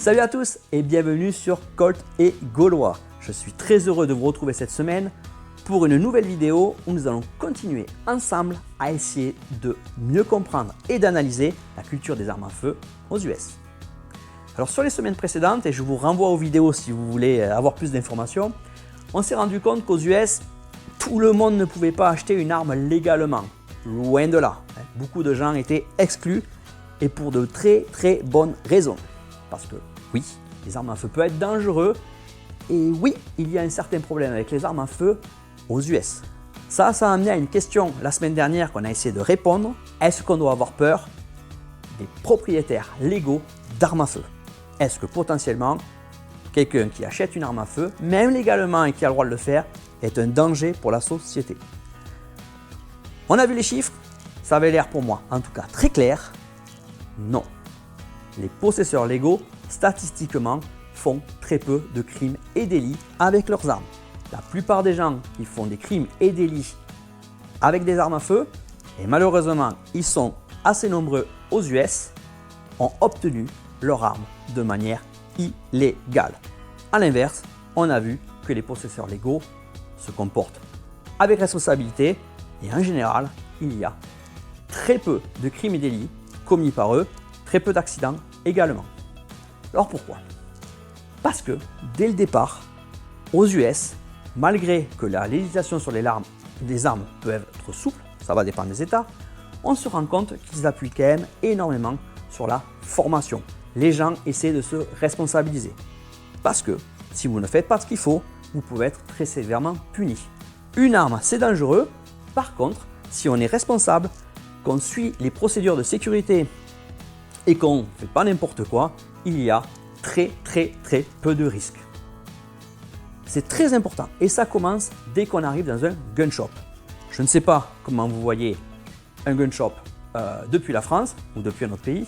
Salut à tous et bienvenue sur Colt et Gaulois. Je suis très heureux de vous retrouver cette semaine pour une nouvelle vidéo où nous allons continuer ensemble à essayer de mieux comprendre et d'analyser la culture des armes à feu aux US. Alors sur les semaines précédentes, et je vous renvoie aux vidéos si vous voulez avoir plus d'informations, on s'est rendu compte qu'aux US, tout le monde ne pouvait pas acheter une arme légalement. Loin de là. Beaucoup de gens étaient exclus et pour de très bonnes raisons. Parce que oui, les armes à feu peuvent être dangereux et oui, il y a un certain problème avec les armes à feu aux US. Ça a amené à une question la semaine dernière qu'on a essayé de répondre. Est-ce qu'on doit avoir peur des propriétaires légaux d'armes à feu? Est-ce que potentiellement, quelqu'un qui achète une arme à feu, même légalement et qui a le droit de le faire, est un danger pour la société? On a vu les chiffres, ça avait l'air pour moi, en tout cas très clair, non. Les possesseurs légaux, statistiquement, font très peu de crimes et délits avec leurs armes. La plupart des gens qui font des crimes et délits avec des armes à feu, et malheureusement ils sont assez nombreux aux US, ont obtenu leur arme de manière illégale. A l'inverse, on a vu que les possesseurs légaux se comportent avec responsabilité et en général, il y a très peu de crimes et délits commis par eux, très peu d'accidents également. Alors pourquoi? Parce que dès le départ, aux US, malgré que la législation sur les armes peut être souple, ça va dépendre des États, on se rend compte qu'ils appuient quand même énormément sur la formation. Les gens essaient de se responsabiliser. Parce que si vous ne faites pas ce qu'il faut, vous pouvez être très sévèrement puni. Une arme, c'est dangereux. Par contre, si on est responsable, qu'on suit les procédures de sécurité et qu'on ne fait pas n'importe quoi, il y a très peu de risques. C'est très important et ça commence dès qu'on arrive dans un gun shop. Je ne sais pas comment vous voyez un gun shop depuis la France ou depuis un autre pays,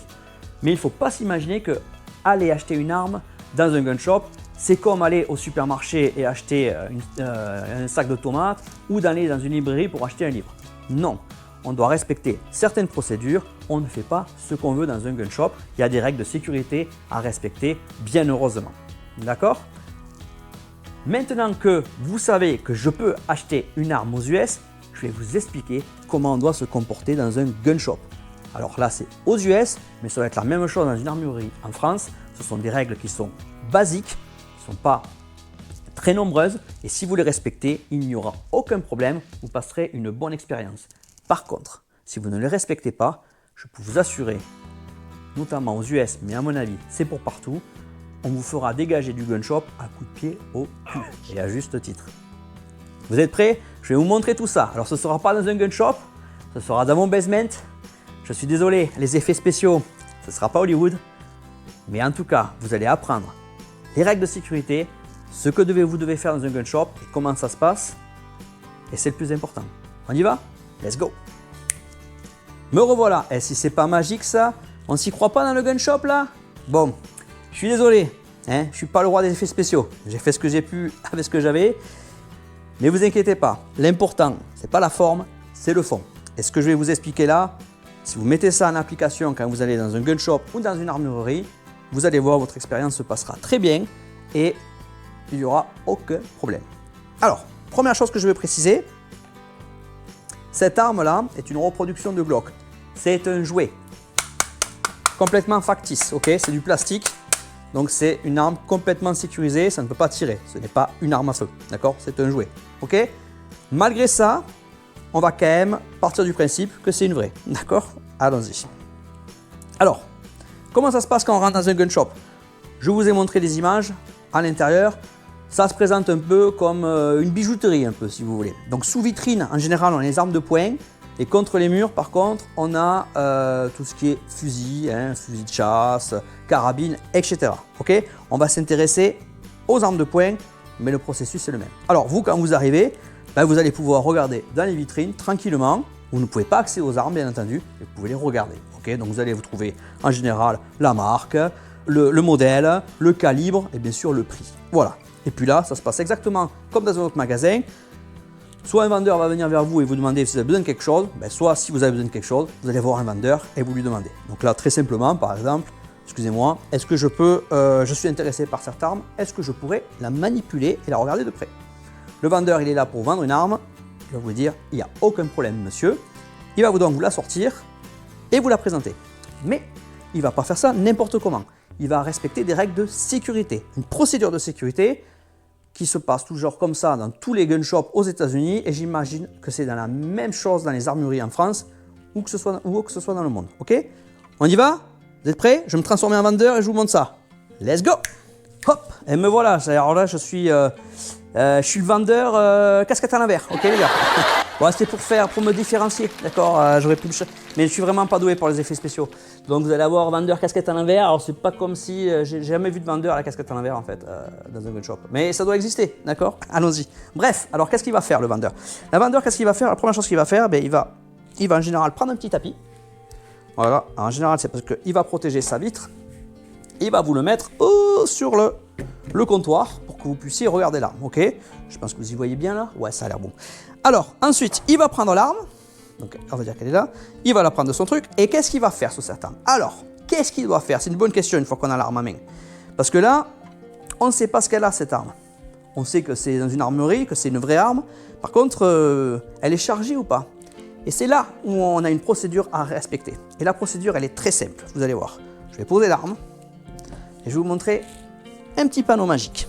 mais il ne faut pas s'imaginer que aller acheter une arme dans un gun shop, c'est comme aller au supermarché et acheter un sac de tomates ou d'aller dans une librairie pour acheter un livre. Non, on doit respecter certaines procédures, on ne fait pas ce qu'on veut dans un gun shop, il y a des règles de sécurité à respecter, bien heureusement. D'accord? Maintenant que vous savez que je peux acheter une arme aux US, je vais vous expliquer comment on doit se comporter dans un gun shop. Alors là, c'est aux US, mais ça va être la même chose dans une armurerie en France. Ce sont des règles qui sont basiques, qui ne sont pas très nombreuses et si vous les respectez, il n'y aura aucun problème, vous passerez une bonne expérience. Par contre, si vous ne les respectez pas, je peux vous assurer, notamment aux US, mais à mon avis, c'est pour partout, on vous fera dégager du gun shop à coups de pied au cul et à juste titre. Vous êtes prêts? Je vais vous montrer tout ça. Alors ce ne sera pas dans un gun shop, ce sera dans mon basement. Je suis désolé, les effets spéciaux, ce ne sera pas Hollywood. Mais en tout cas, vous allez apprendre les règles de sécurité, ce que vous devez faire dans un gun shop et comment ça se passe. Et c'est le plus important. On y va? Let's go! Me revoilà. Et si c'est pas magique ça? On s'y croit pas dans le gun shop là? Bon, je suis désolé. Je suis pas le roi des effets spéciaux. J'ai fait ce que j'ai pu avec ce que j'avais. Mais vous inquiétez pas. L'important, c'est pas la forme, c'est le fond. Et ce que je vais vous expliquer là, si vous mettez ça en application quand vous allez dans un gun shop ou dans une armurerie, vous allez voir, votre expérience se passera très bien et il n'y aura aucun problème. Alors, première chose que je veux préciser, cette arme-là est une reproduction de Glock. C'est un jouet complètement factice, ok? C'est du plastique, donc c'est une arme complètement sécurisée, ça ne peut pas tirer. Ce n'est pas une arme à feu, d'accord? C'est un jouet, ok? Malgré ça, on va quand même partir du principe que c'est une vraie, d'accord? Allons-y. Alors, comment ça se passe quand on rentre dans un gun shop? Je vous ai montré des images à l'intérieur. Ça se présente un peu comme une bijouterie, un peu si vous voulez. Donc sous vitrine, en général, on a les armes de poing. Et contre les murs, par contre, on a tout ce qui est fusil, fusil de chasse, carabine, etc. Okay, on va s'intéresser aux armes de poing, mais le processus est le même. Alors vous, quand vous arrivez, vous allez pouvoir regarder dans les vitrines tranquillement. Vous ne pouvez pas accéder aux armes, bien entendu, mais vous pouvez les regarder. Okay, donc vous allez vous trouver en général la marque, le modèle, le calibre et bien sûr le prix. Voilà. Et puis là, ça se passe exactement comme dans un autre magasin. Soit un vendeur va venir vers vous et vous demander si vous avez besoin de quelque chose, soit si vous avez besoin de quelque chose, vous allez voir un vendeur et vous lui demandez. Donc là, très simplement, par exemple, excusez-moi, est-ce que je suis intéressé par cette arme, est-ce que je pourrais la manipuler et la regarder de près? Le vendeur, il est là pour vendre une arme, il va vous dire, il n'y a aucun problème monsieur, il va donc vous la sortir et vous la présenter. Mais il ne va pas faire ça n'importe comment, il va respecter des règles de sécurité, une procédure de sécurité qui se passe toujours comme ça dans tous les gun shops aux États-Unis et j'imagine que c'est dans la même chose dans les armureries en France ou que ce soit dans le monde. Ok? On y va? Vous êtes prêts? Je vais me transformer en vendeur et je vous montre ça. Let's go! Hop! Et me voilà. Alors là, je suis le vendeur casquette à l'envers. Ok les gars? Bon, c'était pour me différencier, d'accord? J'aurais pu mais je suis vraiment pas doué pour les effets spéciaux. Donc vous allez avoir vendeur casquette à l'envers. Alors c'est pas comme si j'ai jamais vu de vendeur à la casquette à l'envers en fait dans un gun shop. Mais ça doit exister, d'accord? Allons-y. Bref, alors qu'est-ce qu'il va faire le vendeur? Le vendeur, qu'est-ce qu'il va faire? La première chose qu'il va faire, ben, il va en général prendre un petit tapis. Voilà, en général c'est parce qu'il va protéger sa vitre. Il va vous le mettre sur le comptoir pour que vous puissiez regarder l'arme, ok? Je pense que vous y voyez bien là. Ouais, ça a l'air bon. Alors, ensuite, il va prendre l'arme. Donc, on va dire qu'elle est là. Il va la prendre de son truc. Et qu'est-ce qu'il va faire sur cette arme? Alors, qu'est-ce qu'il doit faire? C'est une bonne question une fois qu'on a l'arme en main. Parce que là, on ne sait pas ce qu'elle a cette arme. On sait que c'est dans une armerie, que c'est une vraie arme. Par contre, elle est chargée ou pas? Et c'est là où on a une procédure à respecter. Et la procédure, elle est très simple. Vous allez voir. Je vais poser l'arme. Et je vais vous montrer un petit panneau magique.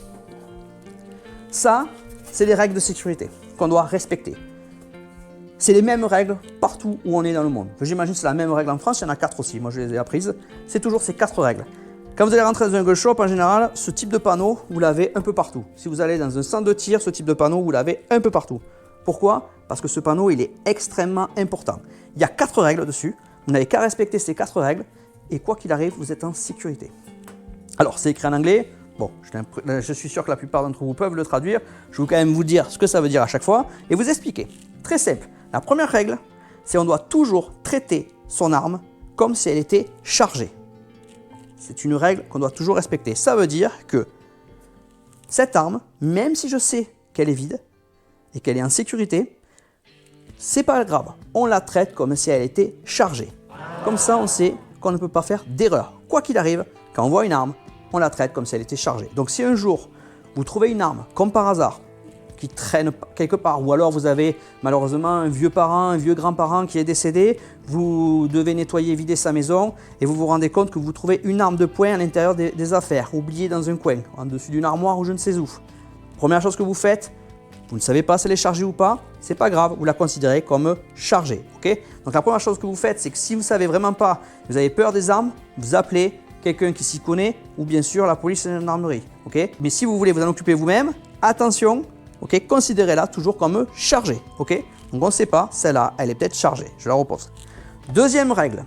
Ça, c'est les règles de sécurité qu'on doit respecter. C'est les mêmes règles partout où on est dans le monde. J'imagine que c'est la même règle en France, il y en a 4 aussi, moi je les ai apprises. C'est toujours ces 4 règles. Quand vous allez rentrer dans un gun shop, en général, ce type de panneau, vous l'avez un peu partout. Si vous allez dans un centre de tir, ce type de panneau, vous l'avez un peu partout. Pourquoi? Parce que ce panneau, il est extrêmement important. Il y a 4 règles dessus, vous n'avez qu'à respecter ces 4 règles, et quoi qu'il arrive, vous êtes en sécurité. Alors, c'est écrit en anglais. Bon, je suis sûr que la plupart d'entre vous peuvent le traduire. Je vais quand même vous dire ce que ça veut dire à chaque fois et vous expliquer. Très simple. La première règle, c'est qu'on doit toujours traiter son arme comme si elle était chargée. C'est une règle qu'on doit toujours respecter. Ça veut dire que cette arme, même si je sais qu'elle est vide et qu'elle est en sécurité, c'est pas grave. On la traite comme si elle était chargée. Comme ça, on sait qu'on ne peut pas faire d'erreur. Quoi qu'il arrive, quand on voit une arme, on la traite comme si elle était chargée. Donc si un jour, vous trouvez une arme, comme par hasard, qui traîne quelque part, ou alors vous avez malheureusement un vieux parent, un vieux grand-parent qui est décédé, vous devez nettoyer, vider sa maison, et vous vous rendez compte que vous trouvez une arme de poing à l'intérieur des affaires, oubliée dans un coin, en dessus d'une armoire ou je ne sais où. Première chose que vous faites, vous ne savez pas si elle est chargée ou pas, c'est pas grave, vous la considérez comme chargée. Okay? Donc la première chose que vous faites, c'est que si vous ne savez vraiment pas, vous avez peur des armes, vous appelez quelqu'un qui s'y connaît, ou bien sûr la police et la gendarmerie. Okay? Mais si vous voulez vous en occuper vous-même, attention, okay? Considérez-la toujours comme chargée. Okay? Donc on ne sait pas, celle-là, elle est peut-être chargée. Je la repose. Deuxième règle,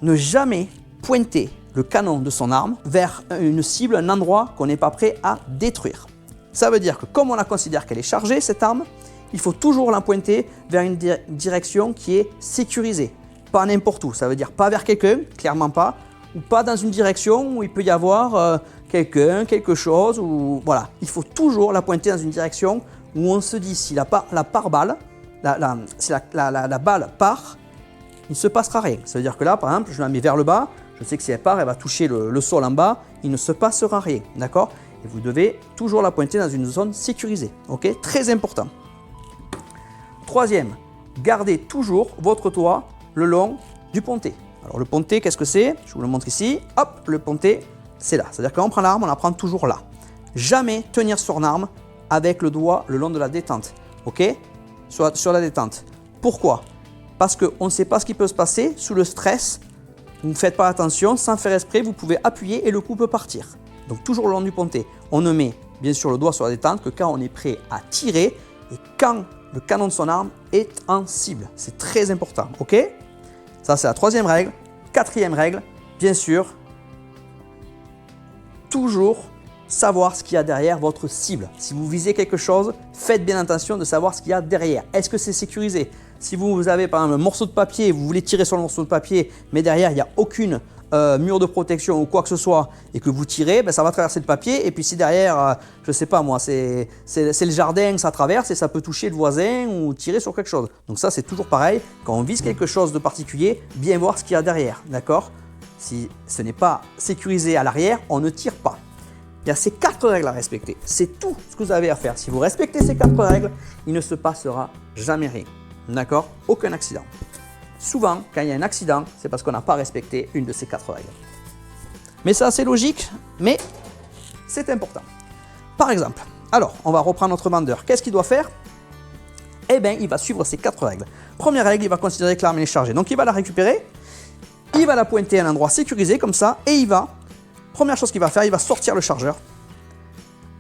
ne jamais pointer le canon de son arme vers une cible, un endroit qu'on n'est pas prêt à détruire. Ça veut dire que comme on la considère qu'elle est chargée, cette arme, il faut toujours la pointer vers une direction qui est sécurisée. Pas n'importe où, ça veut dire pas vers quelqu'un, clairement pas, ou pas dans une direction où il peut y avoir quelqu'un, quelque chose, ou voilà. Il faut toujours la pointer dans une direction où on se dit si la balle part, il ne se passera rien. Ça veut dire que là, par exemple, je la mets vers le bas, je sais que si elle part, elle va toucher le sol en bas, il ne se passera rien, d'accord? Et vous devez toujours la pointer dans une zone sécurisée, ok? Très important. Troisième, gardez toujours votre toit le long du pontet. Alors le pontet, qu'est-ce que c'est? Je vous le montre ici. Hop, le pontet, c'est là. C'est-à-dire que quand on prend l'arme, on la prend toujours là. Jamais tenir son arme avec le doigt le long de la détente. Ok? Sur la détente. Pourquoi? Parce qu'on ne sait pas ce qui peut se passer sous le stress. Vous ne faites pas attention, sans faire exprès, vous pouvez appuyer et le coup peut partir. Donc toujours le long du pontet. On ne met bien sûr le doigt sur la détente que quand on est prêt à tirer et quand le canon de son arme est en cible. C'est très important. Ok? Ça, c'est la troisième règle. Quatrième règle, bien sûr, toujours savoir ce qu'il y a derrière votre cible. Si vous visez quelque chose, faites bien attention de savoir ce qu'il y a derrière. Est-ce que c'est sécurisé? Si vous avez par exemple un morceau de papier, vous voulez tirer sur le morceau de papier, mais derrière il n'y a aucune mur de protection ou quoi que ce soit, et que vous tirez, ben, ça va traverser le papier, et puis si derrière, je ne sais pas moi, c'est le jardin, ça traverse, et ça peut toucher le voisin ou tirer sur quelque chose. Donc ça c'est toujours pareil, quand on vise quelque chose de particulier, bien voir ce qu'il y a derrière, d'accord? Si ce n'est pas sécurisé à l'arrière, on ne tire pas. Il y a ces 4 règles à respecter. C'est tout ce que vous avez à faire. Si vous respectez ces 4 règles, il ne se passera jamais rien. D'accord? Aucun accident. Souvent, quand il y a un accident, c'est parce qu'on n'a pas respecté une de ces 4 règles. Mais ça, c'est logique, mais c'est important. Par exemple, alors, on va reprendre notre vendeur. Qu'est-ce qu'il doit faire? Eh bien, il va suivre ces 4 règles. Première règle, il va considérer que l'arme est chargée. Donc, il va la récupérer, il va la pointer à un endroit sécurisé comme ça, et il va, première chose qu'il va faire, il va sortir le chargeur.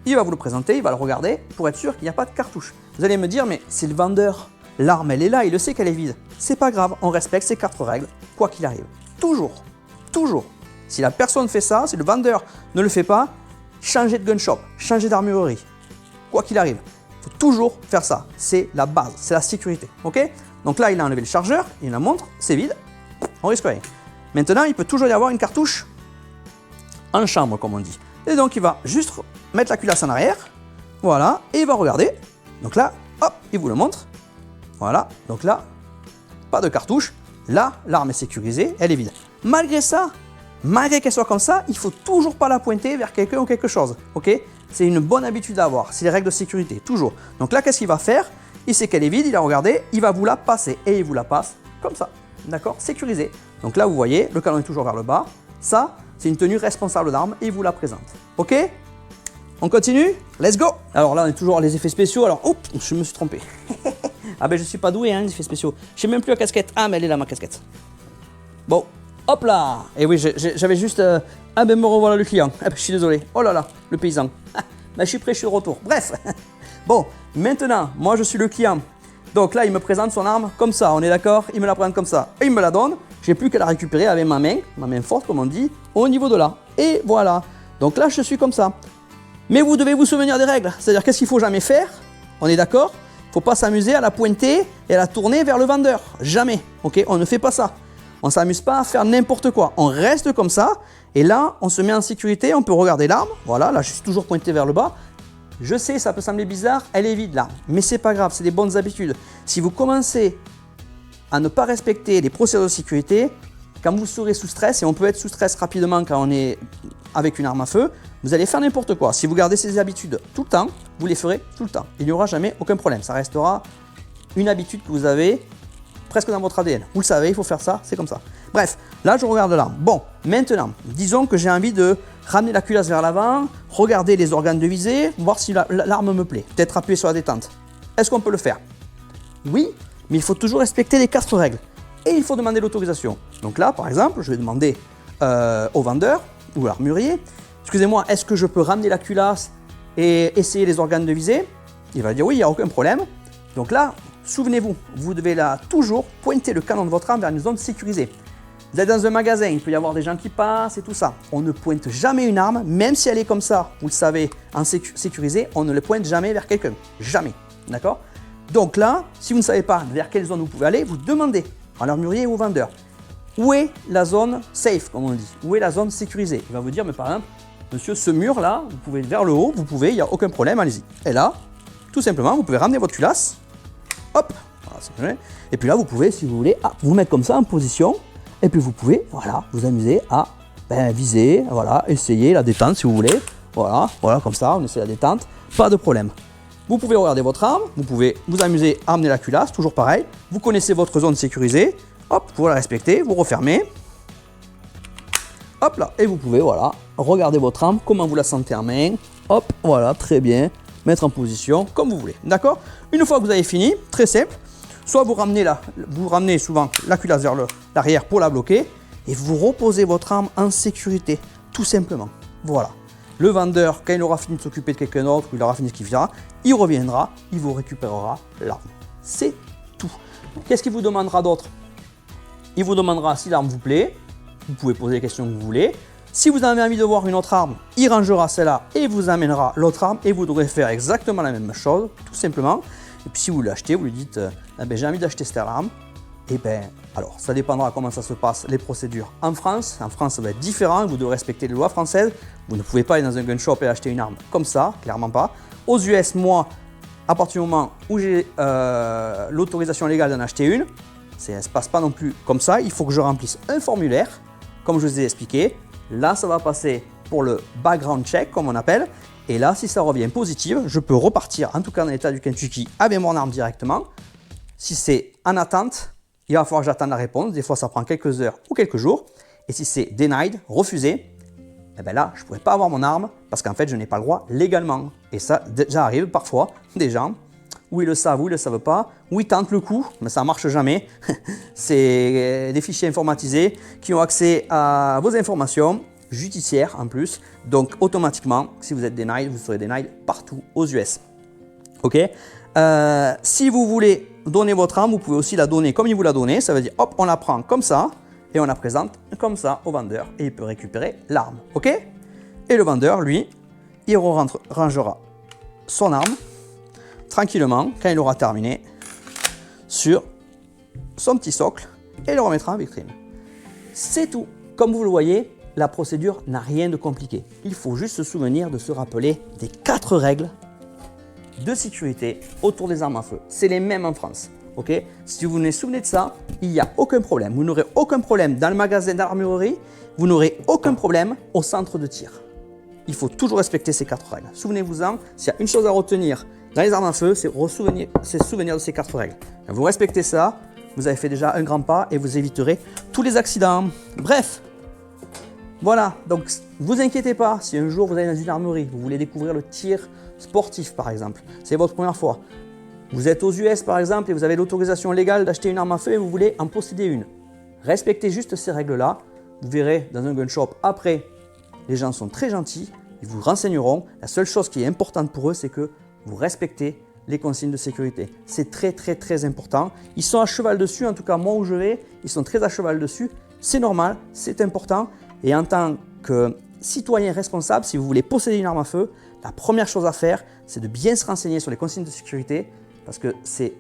Il va vous le présenter, il va le regarder pour être sûr qu'il n'y a pas de cartouche. Vous allez me dire, mais c'est le vendeur. L'arme, elle est là, il le sait qu'elle est vide. C'est pas grave, on respecte ces 4 règles, quoi qu'il arrive. Toujours, toujours. Si la personne fait ça, si le vendeur ne le fait pas, changez de gun shop, changez d'armurerie. Quoi qu'il arrive, il faut toujours faire ça. C'est la base, c'est la sécurité. Ok? Donc là, il a enlevé le chargeur, il la montre, c'est vide, on risque rien. Maintenant, il peut toujours y avoir une cartouche en chambre, comme on dit. Et donc, il va juste mettre la culasse en arrière, voilà, et il va regarder. Donc là, hop, il vous le montre. Voilà, donc là, pas de cartouche. Là, l'arme est sécurisée, elle est vide. Malgré ça, malgré qu'elle soit comme ça, il ne faut toujours pas la pointer vers quelqu'un ou quelque chose. Ok? C'est une bonne habitude à avoir. C'est les règles de sécurité, toujours. Donc là, qu'est-ce qu'il va faire? Il sait qu'elle est vide, il a regardé, il va vous la passer. Et il vous la passe comme ça. D'accord? Sécurisé. Donc là, vous voyez, le canon est toujours vers le bas. Ça, c'est une tenue responsable d'arme et il vous la présente. Ok? On continue? Let's go! Alors là, on est toujours les effets spéciaux. Alors, oups, je me suis trompé. Ah ben, je suis pas doué, hein, les effets spéciaux. Je sais même plus la casquette. Ah, mais elle est là, ma casquette. Bon, hop là! Et oui, j'avais juste... Ah ben, me revoilà le client. Ah ben, je suis désolé. Oh là là, le paysan. Ben, je suis prêt, je suis de retour. Bref. Bon, maintenant, moi, je suis le client. Donc là, il me présente son arme comme ça, on est d'accord? Il me la présente comme ça. Et il me la donne. J'ai plus qu'à la récupérer avec ma main forte, comme on dit, au niveau de là. Et voilà. Donc là, je suis comme ça. Mais vous devez vous souvenir des règles. C'est-à-dire, qu'est-ce qu'il ne faut jamais faire? On est d'accord? Il ne faut pas s'amuser à la pointer et à la tourner vers le vendeur. Jamais. Ok? On ne fait pas ça. On ne s'amuse pas à faire n'importe quoi. On reste comme ça. Et là, on se met en sécurité. On peut regarder l'arme. Voilà, là, je suis toujours pointé vers le bas. Je sais, ça peut sembler bizarre. Elle est vide, l'arme. Mais c'est pas grave. C'est des bonnes habitudes. Si vous commencez à ne pas respecter les procédures de sécurité, quand vous serez sous stress, et on peut être sous stress rapidement quand on est avec une arme à feu, vous allez faire n'importe quoi. Si vous gardez ces habitudes tout le temps, vous les ferez tout le temps. Il n'y aura jamais aucun problème. Ça restera une habitude que vous avez presque dans votre ADN. Vous le savez, il faut faire ça, c'est comme ça. Bref, là je regarde l'arme. Bon, maintenant, disons que j'ai envie de ramener la culasse vers l'avant, regarder les organes de visée, voir si l'arme me plaît. Peut-être appuyer sur la détente. Est-ce qu'on peut le faire? Oui, mais il faut toujours respecter les 4 règles. Et il faut demander l'autorisation. Donc là, par exemple, je vais demander au vendeur ou à l'armurier, excusez-moi, est-ce que je peux ramener la culasse et essayer les organes de visée? Il va dire oui, il n'y a aucun problème. Donc là, souvenez-vous, vous devez là toujours pointer le canon de votre arme vers une zone sécurisée. Vous êtes dans un magasin, il peut y avoir des gens qui passent et tout ça. On ne pointe jamais une arme, même si elle est comme ça, vous le savez, en sécurisé, on ne le pointe jamais vers quelqu'un. Jamais. D'accord? Donc là, si vous ne savez pas vers quelle zone vous pouvez aller, vous demandez à l'armurier ou au vendeur où est la zone safe, comme on dit, où est la zone sécurisée. Il va vous dire, mais par exemple, monsieur, ce mur là, vous pouvez vers le haut, vous pouvez, il n'y a aucun problème, allez-y. Et là, tout simplement, vous pouvez ramener votre culasse, hop, voilà, et puis là, vous pouvez, si vous voulez, vous mettre comme ça en position, et puis vous pouvez, voilà, vous amuser à viser, voilà, essayer la détente si vous voulez, voilà, comme ça, on essaie la détente, pas de problème. Vous pouvez regarder votre arme, vous pouvez vous amuser à amener la culasse, toujours pareil. Vous connaissez votre zone sécurisée, hop, vous la respectez, vous refermez. Hop là, et vous pouvez, voilà, regarder votre arme, comment vous la sentez en main. Hop, voilà, très bien, mettre en position, comme vous voulez, d'accord? Une fois que vous avez fini, très simple, soit vous ramenez souvent la culasse vers l'arrière pour la bloquer, et vous reposez votre arme en sécurité, tout simplement, voilà. Le vendeur, quand il aura fini de s'occuper de quelqu'un d'autre, il aura fini ce qu'il fera, il reviendra, il vous récupérera l'arme. C'est tout. Qu'est-ce qu'il vous demandera d'autre? Il vous demandera si l'arme vous plaît, vous pouvez poser les questions que vous voulez. Si vous avez envie de voir une autre arme, il rangera celle-là et vous amènera l'autre arme et vous devrez faire exactement la même chose, tout simplement. Et puis si vous l'achetez, vous lui dites j'ai envie d'acheter cette arme. Et alors ça dépendra comment ça se passe, les procédures en France. En France, ça va être différent, vous devez respecter les lois françaises. Vous ne pouvez pas aller dans un gun shop et acheter une arme comme ça, clairement pas. Aux US, moi, à partir du moment où j'ai l'autorisation légale d'en acheter une, ça ne se passe pas non plus comme ça. Il faut que je remplisse un formulaire. comme je vous ai expliqué. Là, ça va passer pour le background check, comme on appelle. Et là, si ça revient positif, je peux repartir, en tout cas dans l'état du Kentucky, avec mon arme directement. Si c'est en attente, il va falloir que j'attende la réponse. Des fois, ça prend quelques heures ou quelques jours. Et si c'est denied, refusé, eh bien là, je ne pourrais pas avoir mon arme parce qu'en fait, je n'ai pas le droit légalement. Et ça, déjà arrive parfois, des gens, où ils le savent, ou ils ne le savent pas, ou ils tentent le coup, mais ça ne marche jamais. C'est des fichiers informatisés qui ont accès à vos informations judiciaires en plus. Donc, automatiquement, si vous êtes denied, vous serez denied partout aux US. OK. Si vous voulez donner votre arme, vous pouvez aussi la donner comme il vous l'a donné. Ça veut dire, hop, on la prend comme ça et on la présente comme ça au vendeur et il peut récupérer l'arme. OK. Et le vendeur, lui, il rangera son arme tranquillement quand il aura terminé sur son petit socle et le remettra en vitrine. C'est tout. Comme vous le voyez, la procédure n'a rien de compliqué. Il faut juste se souvenir de se rappeler des 4 règles de sécurité autour des armes à feu. C'est les mêmes en France. Okay. Si vous vous souvenez de ça, il n'y a aucun problème. Vous n'aurez aucun problème dans le magasin d'armurerie. Vous n'aurez aucun problème au centre de tir. Il faut toujours respecter ces 4 règles. Souvenez-vous-en, s'il y a une chose à retenir dans les armes à feu, c'est se souvenir de ces 4 règles. Vous respectez ça, vous avez fait déjà un grand pas et vous éviterez tous les accidents. Bref, voilà. Donc, vous inquiétez pas si un jour vous allez dans une armurerie, vous voulez découvrir le tir sportif par exemple, c'est votre première fois. Vous êtes aux US par exemple et vous avez l'autorisation légale d'acheter une arme à feu et vous voulez en posséder une. Respectez juste ces règles-là. Vous verrez dans un gun shop après, les gens sont très gentils, ils vous renseigneront. La seule chose qui est importante pour eux, c'est que vous respectez les consignes de sécurité. C'est très important. Ils sont à cheval dessus, en tout cas moi où je vais, ils sont très à cheval dessus. C'est normal, c'est important. Et en tant que citoyen responsable, si vous voulez posséder une arme à feu, la première chose à faire, c'est de bien se renseigner sur les consignes de sécurité parce que c'est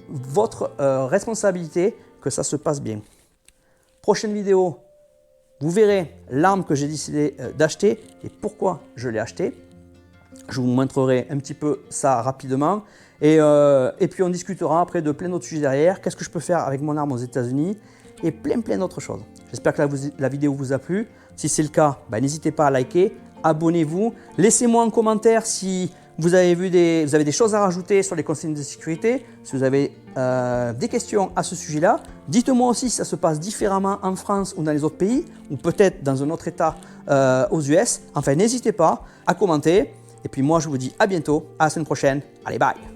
votre responsabilité que ça se passe bien. Prochaine vidéo, vous verrez l'arme que j'ai décidé d'acheter et pourquoi je l'ai achetée. Je vous montrerai un petit peu ça rapidement et puis on discutera après de plein d'autres sujets derrière. Qu'est-ce que je peux faire avec mon arme aux États-Unis et plein d'autres choses. J'espère que la vidéo vous a plu. Si c'est le cas, n'hésitez pas à liker, abonnez-vous. Laissez-moi en commentaire si vous avez des choses à rajouter sur les consignes de sécurité, si vous avez des questions à ce sujet-là. Dites-moi aussi si ça se passe différemment en France ou dans les autres pays, ou peut-être dans un autre État aux US. Enfin, n'hésitez pas à commenter. Et puis moi, je vous dis à bientôt, à la semaine prochaine. Allez, bye!